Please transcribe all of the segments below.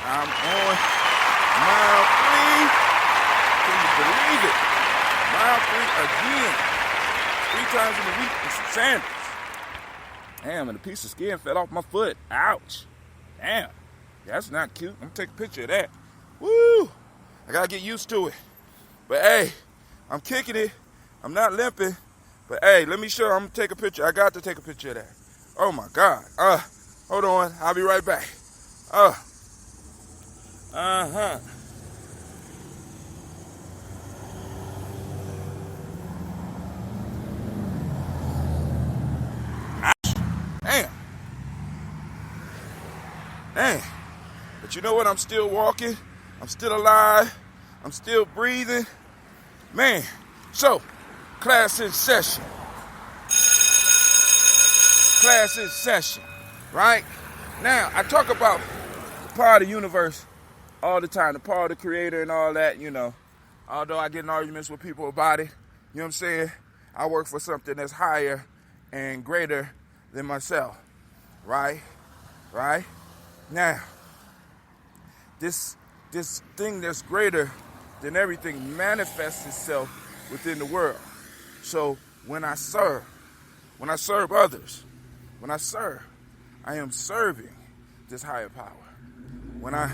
I'm on mile 3. Can you believe it? Mile 3 again. 3 times in a week with some sandals. Damn, and a piece of skin fell off my foot. Ouch. Damn. That's not cute. I'm going to take a picture of that. Woo. I got to get used to it. But, hey, I'm kicking it. I'm not limping. But, hey, let me show you. I'm going to take a picture. I got to take a picture of that. Oh, my God. Hold on. I'll be right back. Uh-huh. Damn. Damn. But you know what? I'm still walking. I'm still alive. I'm still breathing. Man. So, class in session. Class in session. Right? Now, I talk about the power of the universe all the time. The power of the creator and all that, you know. Although I get in arguments with people about it. You know what I'm saying? I work for something that's higher and greater than myself. Right? Right? Now, this thing that's greater than everything manifests itself within the world. So when I serve others, I am serving this higher power. When I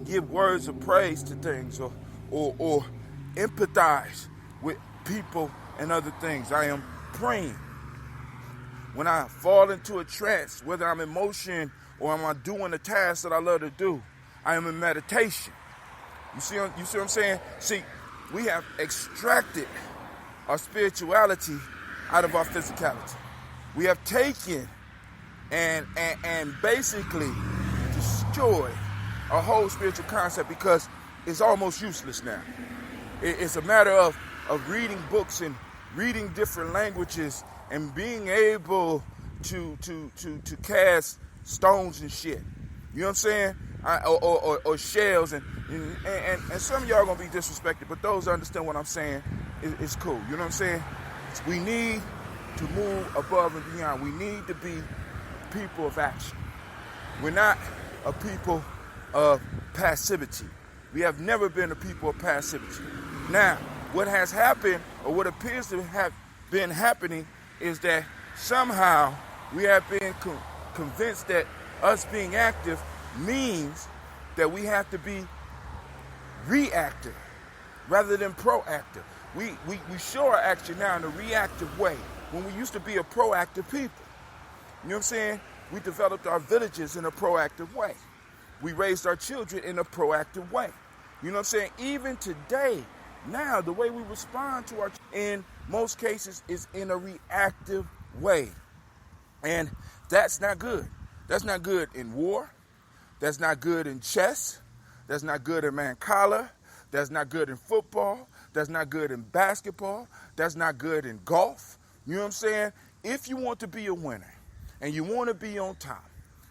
give words of praise to things or empathize with people and other things, I am praying. When I fall into a trance, whether I'm in motion or am I doing a task that I love to do, I am in meditation. You see what I'm saying? See, we have extracted our spirituality out of our physicality. We have taken and basically destroyed our whole spiritual concept because it's almost useless now. It's a matter of reading books and reading different languages and being able to cast stones and shit. You know what I'm saying? Or shells and some of y'all gonna be disrespected, but those that understand what I'm saying, it's cool. You know what I'm saying? We need to move above and beyond. We need to be people of action. We're not a people of passivity. We have never been a people of passivity. Now, what has happened, or what appears to have been happening, is that somehow we have been convinced that us being active means that we have to be reactive rather than proactive. We show our action now in a reactive way when we used to be a proactive people. You know what I'm saying? We developed our villages in a proactive way. We raised our children in a proactive way. You know what I'm saying? Even today, now, the way we respond to our in most cases is in a reactive way. And that's not good. That's not good in war. That's not good in chess. That's not good in mancala. That's not good in football. That's not good in basketball. That's not good in golf. You know what I'm saying? If you want to be a winner and you want to be on top,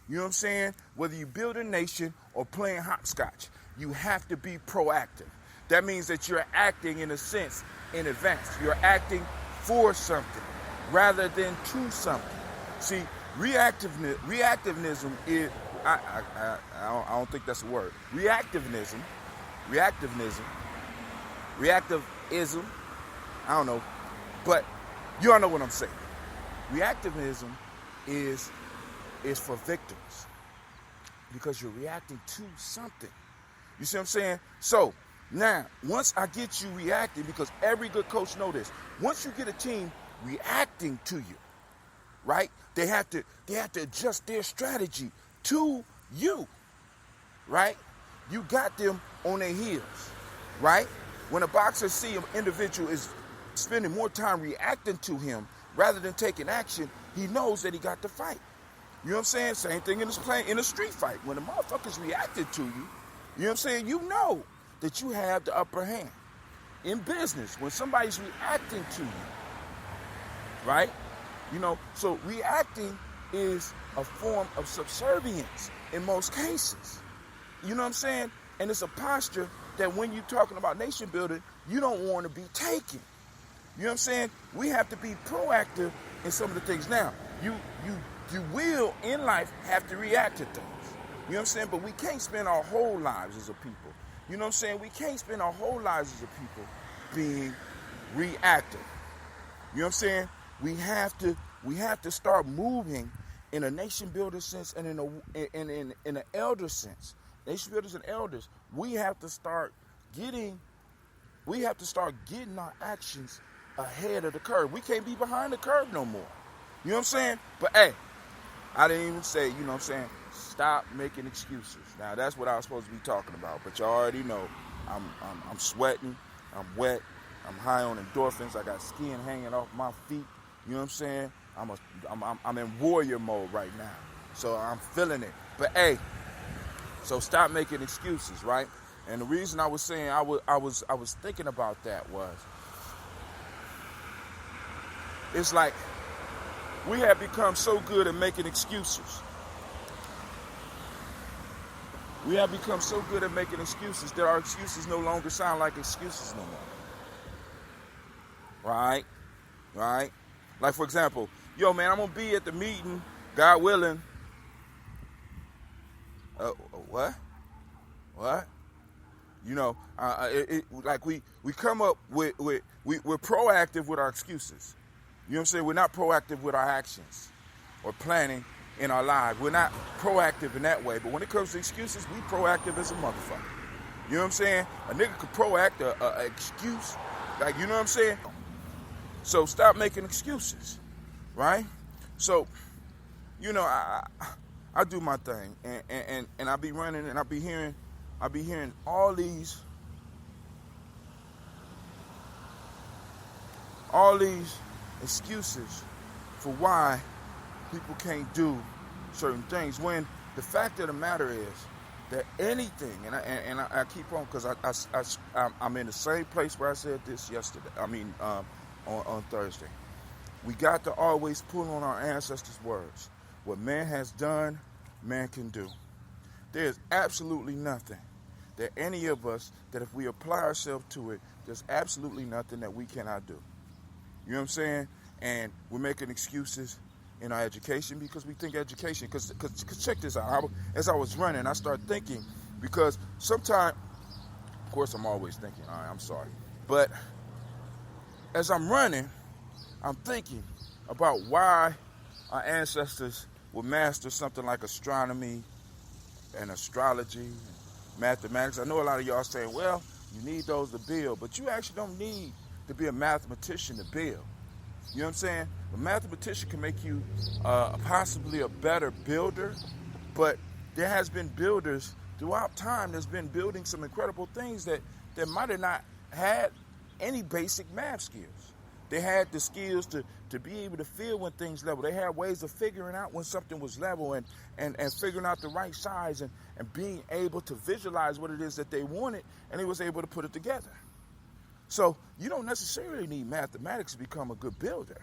you know what I'm saying? Whether you build a nation or playing hopscotch, you have to be proactive. That means that you're acting, in a sense, in advance. You're acting for something rather than to something. See, reactivism is, I don't think that's a word. Reactivism, I don't know. But you all know what I'm saying. Reactivism is for victims because you're reacting to something. You see what I'm saying? So, now, once I get you reacting, because every good coach knows this, once you get a team reacting to you, right, they have to adjust their strategy to you, right? You got them on their heels, right? When a boxer sees an individual is spending more time reacting to him rather than taking action, he knows that he got to fight. You know what I'm saying? Same thing in a street fight. When a motherfucker's reacted to you, you know what I'm saying? You know that you have the upper hand. In business, when somebody's reacting to you, right? You know, so reacting is a form of subservience in most cases. You know what I'm saying? And it's a posture that when you're talking about nation building, you don't want to be taken. You know what I'm saying? We have to be proactive in some of the things. Now, you will in life have to react to things. You know what I'm saying? But we can't spend our whole lives as a people. You know what I'm saying? We can't spend our whole lives as a people being reactive. You know what I'm saying? We have to start moving in a nation builder sense and in an elder sense. Nation builders and elders, we have to start getting our actions ahead of the curve. We can't be behind the curve no more. You know what I'm saying? But hey, I didn't even say, you know what I'm saying, stop making excuses. Now that's what I was supposed to be talking about, but y'all already know I'm sweating, I'm wet, I'm high on endorphins, I got skin hanging off my feet. You know what I'm saying? I'm in warrior mode right now. So I'm feeling it. But hey, so stop making excuses, right? And the reason I was saying I was thinking about that was, it's like we have become so good at making excuses. We have become so good at making excuses that our excuses no longer sound like excuses no more. Right? Like, for example, yo, man, I'm going to be at the meeting, God willing. What? You know, like we come up we're proactive with our excuses. You know what I'm saying? We're not proactive with our actions or planning in our lives. We're not proactive in that way. But when it comes to excuses, we proactive as a motherfucker. You know what I'm saying? A nigga could proact a excuse. Like, you know what I'm saying? So stop making excuses, right? So, you know, I do my thing, and I be running, and I be hearing all these excuses for why people can't do certain things, when the fact of the matter is that anything, and I keep on, because I'm in the same place where I said this yesterday, on Thursday. We got to always pull on our ancestors' words. What man has done, man can do. There's absolutely nothing that any of us, that if we apply ourselves to it, there's absolutely nothing that we cannot do. You know what I'm saying? And we're making excuses in our education because we think education, because check this out. As I was running, I started thinking, because sometimes, of course I'm always thinking, all right, I'm sorry. But as I'm running, I'm thinking about why our ancestors would master something like astronomy and astrology and mathematics. I know a lot of y'all saying, well, you need those to build, but you actually don't need to be a mathematician to build. You know what I'm saying? A mathematician can make you possibly a better builder, but there has been builders throughout time that's been building some incredible things that might have not had any basic math skills. They had the skills to be able to feel when things level. They had ways of figuring out when something was level and figuring out the right size and being able to visualize what it is that they wanted, and they was able to put it together. So you don't necessarily need mathematics to become a good builder.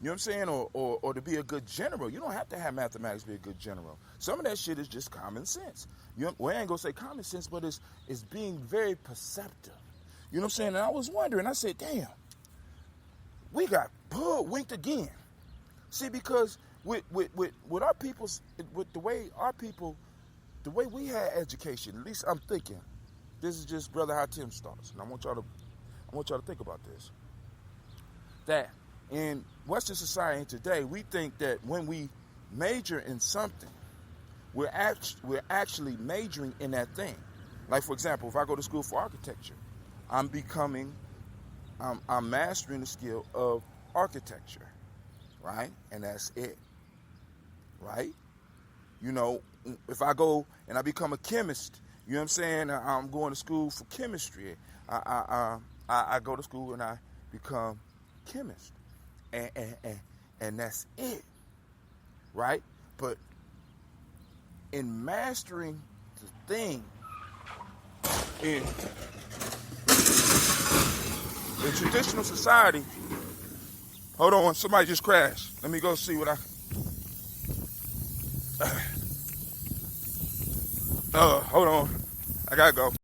You know what I'm saying? Or to be a good general. You don't have to have mathematics to be a good general. Some of that shit is just common sense. Well, I ain't gonna say common sense, but it's being very perceptive. You know what I'm saying? And I was wondering, I said, damn, we got hoodwinked again. See, because with our people's, with the way we had education, at least I'm thinking, this is just Brother Hatim's thoughts, and I want y'all to think about this. That in Western society today, we think that when we major in something, we're actually majoring in that thing. Like, for example, if I go to school for architecture, I'm mastering the skill of architecture, right? And that's it, right? You know, if I go and I become a chemist, you know what I'm saying? I'm going to school for chemistry. I go to school and I become chemist, and that's it, right? But in mastering the thing, in traditional society, hold on, somebody just crashed. Let me go see what hold on, I gotta go.